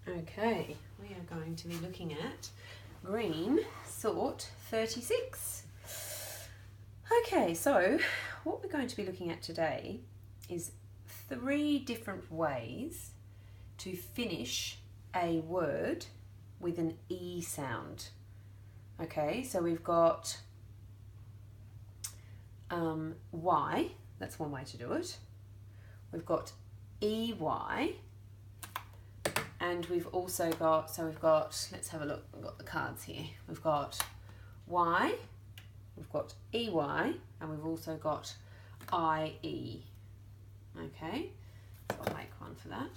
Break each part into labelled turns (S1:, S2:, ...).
S1: Okay, we are going to be looking at green sort 36. Okay, so what we're going to be looking at today is 3 different ways to finish a word with an E sound. Okay, so we've got Y, that's one way to do it. We've got EY, and we've also got, let's have a look, we've got the cards here. We've got Y, we've got EY, and we've also got IE. Okay, so I'll make one for that.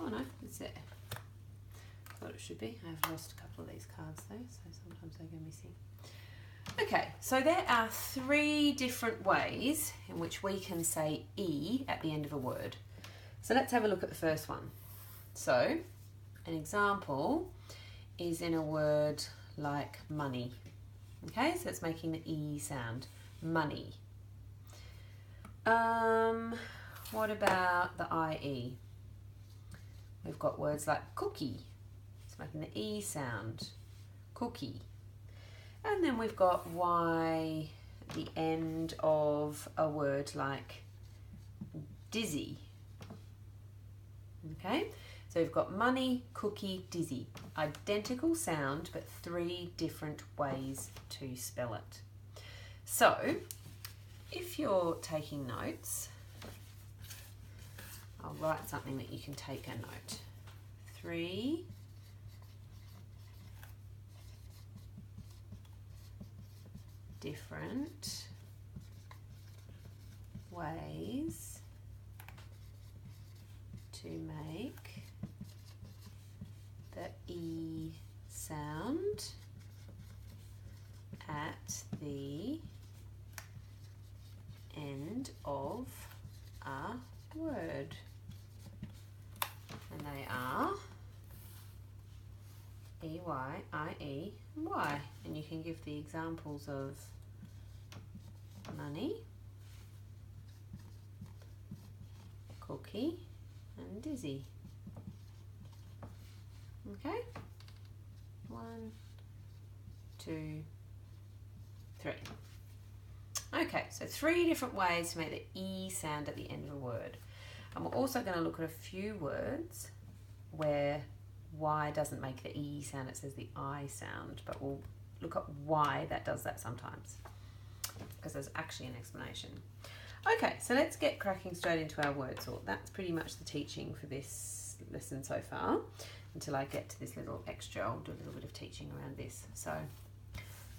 S1: Oh no, it's there. Thought it should be. I've lost a couple of these cards though, so sometimes they go missing. Okay, so there are 3 different ways in which we can say E at the end of a word. So let's have a look at the first one. So an example is in a word like money. Okay, so it's making the E sound, money. What about the IE? We've got words like cookie. It's making the E sound, cookie. And then we've got Y at the end of a word like dizzy. Okay, so we've got money, cookie, dizzy. Identical sound, but 3 different ways to spell it. So, if you're taking notes, I'll write something that you can take a note. 3 different ways to make the E sound at the end of a word. And they are EY, IE, and Y. And you can give the examples of money, cookie, and dizzy. Okay? 1, 2, 3. Okay, so 3 different ways to make the E sound at the end of a word. And we're also going to look at a few words where Y doesn't make the E sound, it says the I sound, but we'll look at why that does that sometimes, because there's actually an explanation. Okay, so let's get cracking straight into our word sort. That's pretty much the teaching for this lesson so far. Until I get to this little extra, I'll do a little bit of teaching around this. So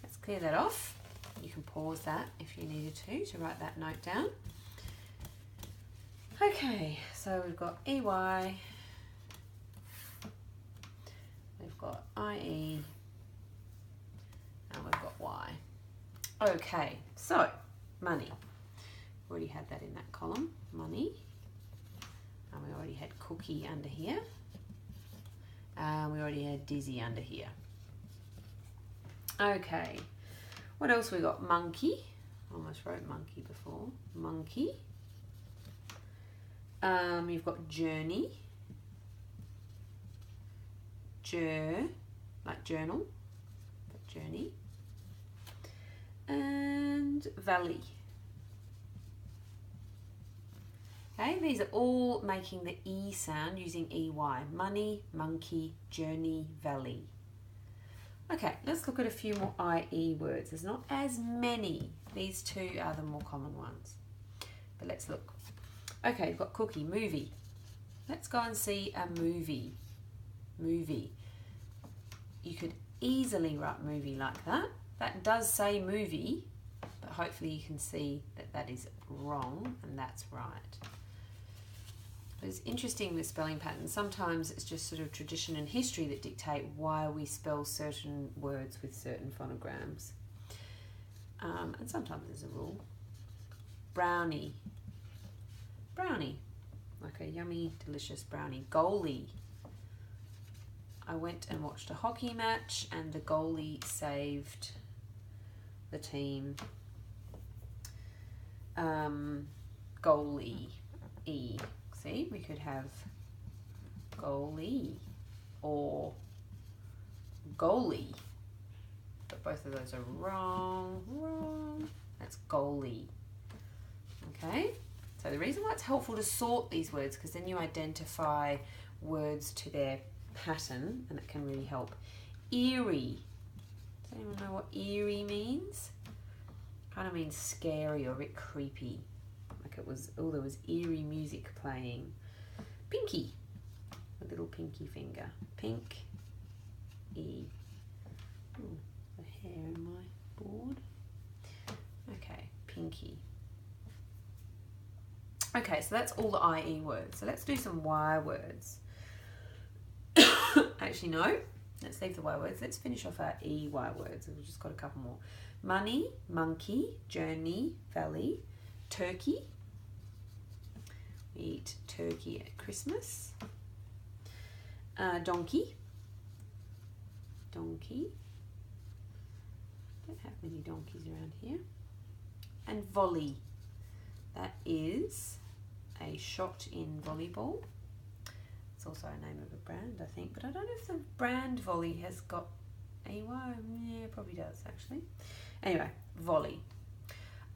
S1: let's clear that off. You can pause that if you needed to write that note down. Okay, so we've got EY, we've got IE, and we've got Y. Okay, so money. We already had that in that column, money. And we already had cookie under here. And we already had dizzy under here. Okay, what else we got? Monkey. Almost wrote monkey before. Monkey. You've got journey. Like journal, but journey. And valley. Okay, these are all making the E sound using EY. Money, monkey, journey, valley. Okay, let's look at a few more IE words. There's not as many. These 2 are the more common ones. But let's look. Okay, we've got cookie, movie. Let's go and see a movie. Movie. You could easily write movie like that. That does say movie, but hopefully you can see that that is wrong and that's right. But it's interesting with spelling patterns. Sometimes it's just sort of tradition and history that dictate why we spell certain words with certain phonograms. And sometimes there's a rule. Brownie. Brownie. Like a yummy, delicious brownie. Goalie. I went and watched a hockey match and the goalie saved the team. Goalie. E. See, we could have goalie, or goalie. But both of those are wrong. That's goalie. Okay, so the reason why it's helpful to sort these words, because then you identify words to their pattern, and it can really help. Eerie. Does anyone know what eerie means? Kind of means scary or a bit creepy. Like it was, oh, there was eerie music playing. Pinky. A little pinky finger. Pink. E. Ooh, the hair in my board. Okay, pinky. Okay, so that's all the IE words. So let's do some Y words. Actually, no. Let's leave the Y words. Let's finish off our EY words. We've just got a couple more. Money, monkey, journey, valley, turkey. We eat turkey at Christmas. Donkey. Donkey. Don't have many donkeys around here. And volley. That is a shot in volleyball. It's also a name of a brand, I think, but I don't know if the brand volley has got EY. Yeah, it probably does, actually. Anyway, volley.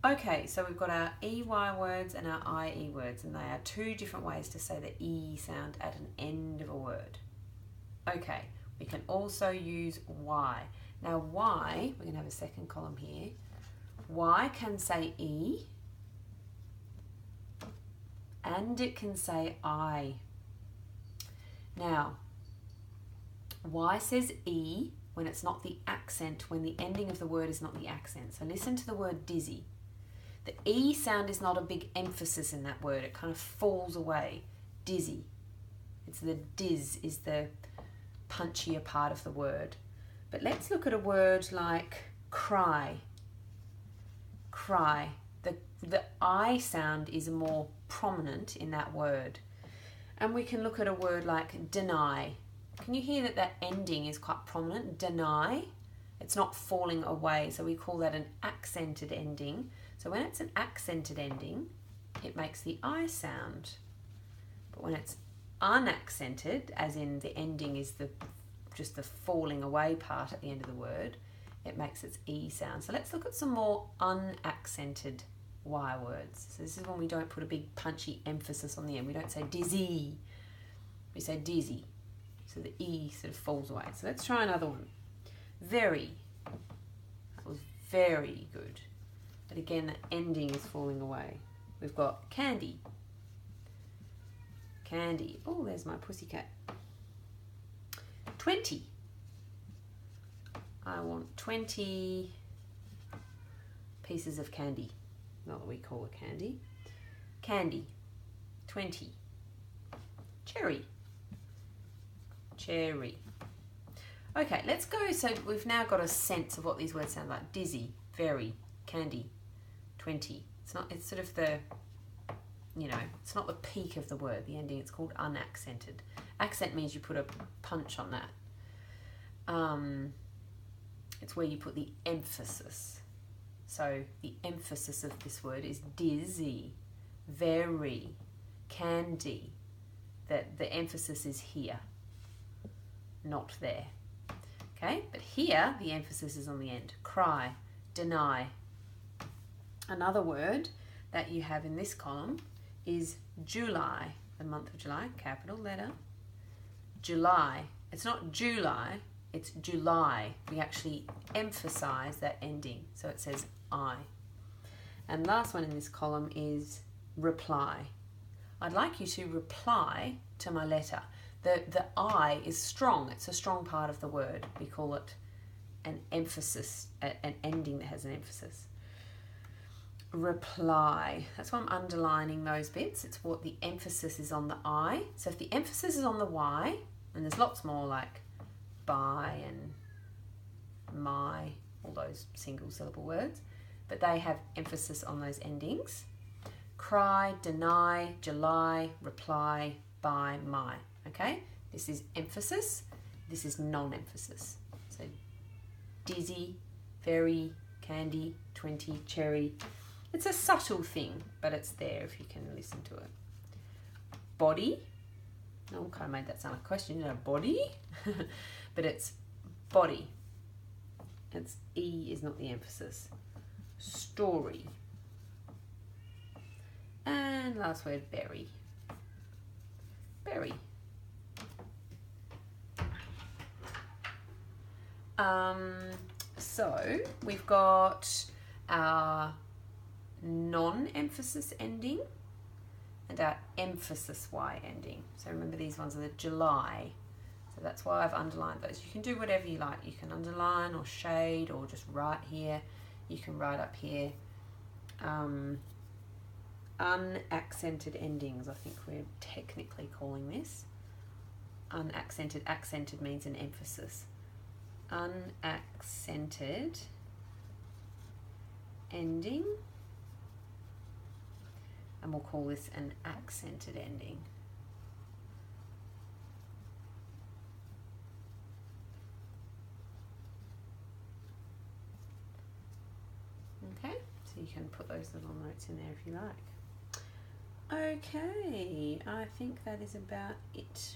S1: Okay, so we've got our EY words and our IE words, and they are two different ways to say the E sound at an end of a word. Okay, we can also use Y. Now Y, we're going to have a second column here. Y can say E, and it can say I. Now, Y says E when it's not the accent, when the ending of the word is not the accent. So listen to the word dizzy. The E sound is not a big emphasis in that word. It kind of falls away. Dizzy. It's the diz is the punchier part of the word. But let's look at a word like cry. Cry. The I sound is more prominent in that word. And we can look at a word like deny. Can you hear that that ending is quite prominent? Deny. It's not falling away, so we call that an accented ending. So when it's an accented ending, it makes the I sound. But when it's unaccented, as in the ending is just the falling away part at the end of the word, it makes its E sound. So let's look at some more unaccented Y words. So this is when we don't put a big punchy emphasis on the end. We don't say dizzy. We say dizzy. So the E sort of falls away. So let's try another one. Very. That was very good. But again, the ending is falling away. We've got candy. Candy. Oh, there's my pussycat. 20. I want 20 pieces of candy. Not that we call it candy. Candy. 20. Cherry. Cherry. Okay, let's go. So we've now got a sense of what these words sound like. Dizzy, very, candy, 20. It's sort of the, it's not the peak of the word, the ending. It's called unaccented. Accent means you put a punch on that. It's where you put the emphasis. So the emphasis of this word is dizzy, very, candy. That the emphasis is here, not there. Okay, but here the emphasis is on the end. Cry, deny. Another word that you have in this column is July, the month of July, capital letter. July. It's not July, it's July. We actually emphasize that ending. So it says I. And last one in this column is reply. I'd like you to reply to my letter. The I is strong. It's a strong part of the word. We call it an emphasis, an ending that has an emphasis. Reply. That's why I'm underlining those bits. It's what the emphasis is on the I. So if the emphasis is on the Y, and there's lots more like by and my, all those single syllable words, but they have emphasis on those endings. Cry, deny, July, reply, by, my. Okay? This is emphasis. This is non-emphasis. So dizzy, very, candy, 20, cherry. It's a subtle thing, but it's there if you can listen to it. Body. I kind of made that sound like a question, body, but it's body. It's E is not the emphasis. Story. And last word, berry. Berry. So we've got our non-emphasis ending and our emphasis Y ending. So remember, these ones are the July. So that's why I've underlined those. You can do whatever you like. You can underline or shade or just write here. You can write up here. Unaccented endings, I think we're technically calling this. Unaccented, accented means an emphasis. Unaccented ending, and we'll call this an accented ending. Okay, so you can put those little notes in there if you like. Okay, I think that is about it.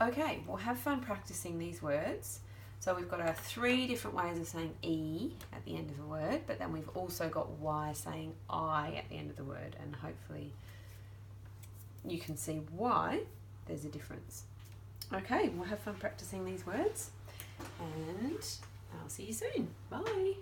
S1: Okay, we'll have fun practicing these words. So we've got our 3 different ways of saying E at the end of the word, but then we've also got Y saying I at the end of the word, and hopefully you can see why there's a difference. Okay, we'll have fun practicing these words, and I'll see you soon. Bye.